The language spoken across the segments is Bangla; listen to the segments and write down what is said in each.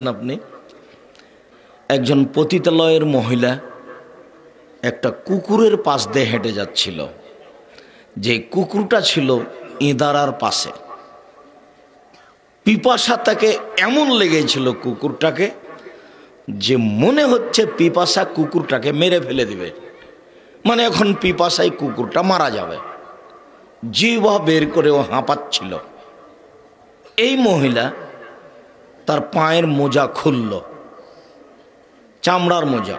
আপনি একজন পতিতালয়ের মহিলা একটা কুকুরের পাশ দিয়ে হেঁটে যাচ্ছিল। যে কুকুরটা ছিল ইঁদারার পাশে। পিপাসা তাকে এমন লেগেছিল কুকুরটাকে যে মনে হচ্ছে পিপাসা কুকুরটাকে মেরে ফেলে দিবে, মানে এখন পিপাসায় কুকুরটা মারা যাবে। জিহ্বা বের করে ও হাঁপাচ্ছিল। এই মহিলা তার পায়ের মোজা খুলল, চামড়ার মোজা।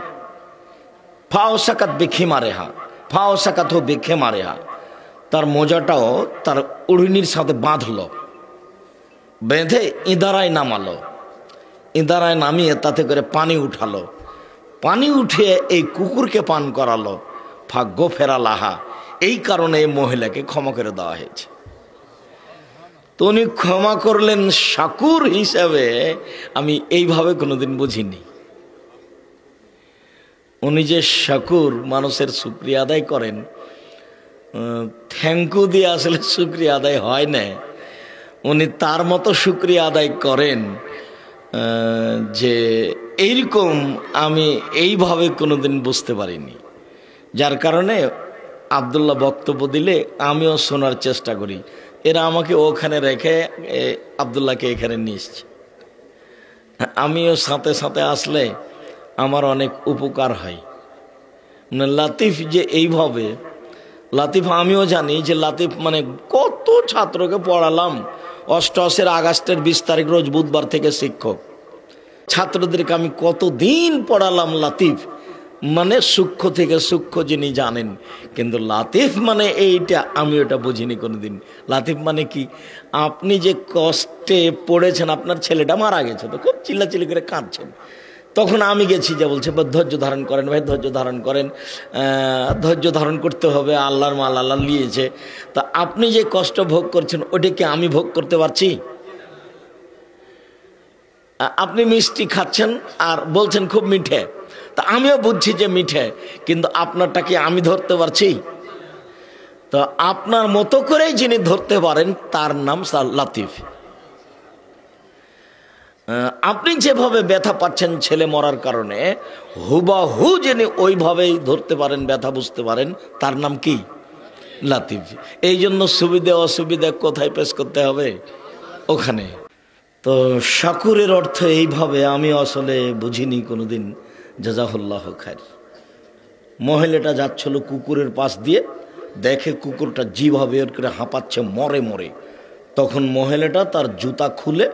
ফাও সাকাত বেখে মারে হা, ফাও সাকাত হো বেখে মারে হা। তার মোজাটাও তার উড়নির সাথে বাঁধল, বেঁধে ইঁদারায় নামালো। ইঁদারায় নামিয়ে তাতে করে পানি উঠালো। পানি উঠিয়ে এই কুকুরকে পান করালো। ভাগ্য ফেরা লাহা। এই কারণে এই মহিলাকে ক্ষমা করে দেওয়া হয়েছে। তো উনি ক্ষমা করলেন শাকুর হিসাবে। আমি এইভাবে কোনোদিন বুঝিনি। উনি যে শাকুর, মানুষের শুকরিয়া আদায় করেন, থ্যাংক ইউ দিয়ে আসলে শুকরিয়া আদায় হয় না। উনি তার মতো শুকরিয়া আদায় করেন যে এইরকম আমি এইভাবে কোনোদিন বুঝতে পারিনি। যার কারণে আব্দুল্লাহ বক্তব্য দিলে আমিও শোনার চেষ্টা করি। এরা আমাকে ওখানে রেখে আব্দুল্লাহকে এখানে নিয়ে এসছে। আমিও সাথে সাথে আসলে আমার অনেক উপকার হয়। লাতিফ যে এইভাবে, লাতিফ আমিও জানি যে লাতিফ মানে কত ছাত্রকে পড়ালাম। অষ্টআশির আগস্টের 20 তারিখ রোজ বুধবার থেকে শিক্ষক। ছাত্রদেরকে আমি কতদিন পড়ালাম লাতিফ, মানে সূক্ষ্ম থেকে সূক্ষ্ম যিনি জানেন। কিন্তু লাতিফ মানে এইটা আমি ওটা বুঝিনি কোনোদিন। লাতিফ মানে কি? আপনি যে কষ্টে পড়েছেন, আপনার ছেলেটা মারা গেছে, তো খুব চিল্লাচিল্লি করে কাঁদছেন। তখন আমি গেছি, যে বলছে ধৈর্য ধারণ করেন ভাই, ধৈর্য ধারণ করেন, ধৈর্য ধারণ করতে হবে, আল্লাহর মাল আল্লাহ নিয়েছে। তা আপনি যে কষ্ট ভোগ করছেন ওটা কি আমি ভোগ করতে পারছি? আপনি মিষ্টি খাচ্ছেন আর বলছেন খুব মিঠে, তা আমিও বুঝছি যে মিঠে, কিন্তু আপনারটা কি আমি ধরতে পারছি? তো আপনার মতো করেই যিনি ধরতে পারেন তার নাম লাতিফ। আপনি যেভাবে ব্যথা পাচ্ছেন ছেলে মরার কারণে, হুবাহু যিনি ওইভাবেই ধরতে পারেন, ব্যথা বুঝতে পারেন, তার নাম কি? লাতিফ। এই জন্য সুবিধা অসুবিধা কোথায় পেশ করতে হবে? ওখানে। তো শাকুরের অর্থ এইভাবে আমি আসলে বুঝিনি কোনোদিন। জাযাহুল্লাহ খায়র। মহিলাটা যাচ্ছিল কুকুরের পাশ দিয়ে, দেখে কুকুরটা জিহ্বা বের করে হাঁপাচ্ছে মরে মরে। তখন মহিলাটা তার জুতা খুলে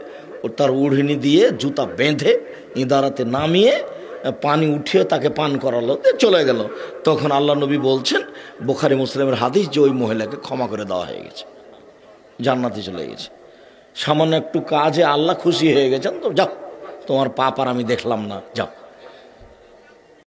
ও তার উড়নি দিয়ে জুতা বেঁধে ইঁদারাতে নামিয়ে পানি উঠিয়ে তাকে পান করালো, চলে গেল। তখন আল্লাহ নবী বলছেন, বুখারী মুসলিমের হাদিস, যে ওই মহিলাকে ক্ষমা করে দেওয়া হয়ে গেছে, জান্নাতে চলে গেছে। সামান্য একটু কাজে আল্লাহ খুশি হয়ে গেছেন, তো যাও, তোমার পাপ আর আমি দেখলাম না, যাও।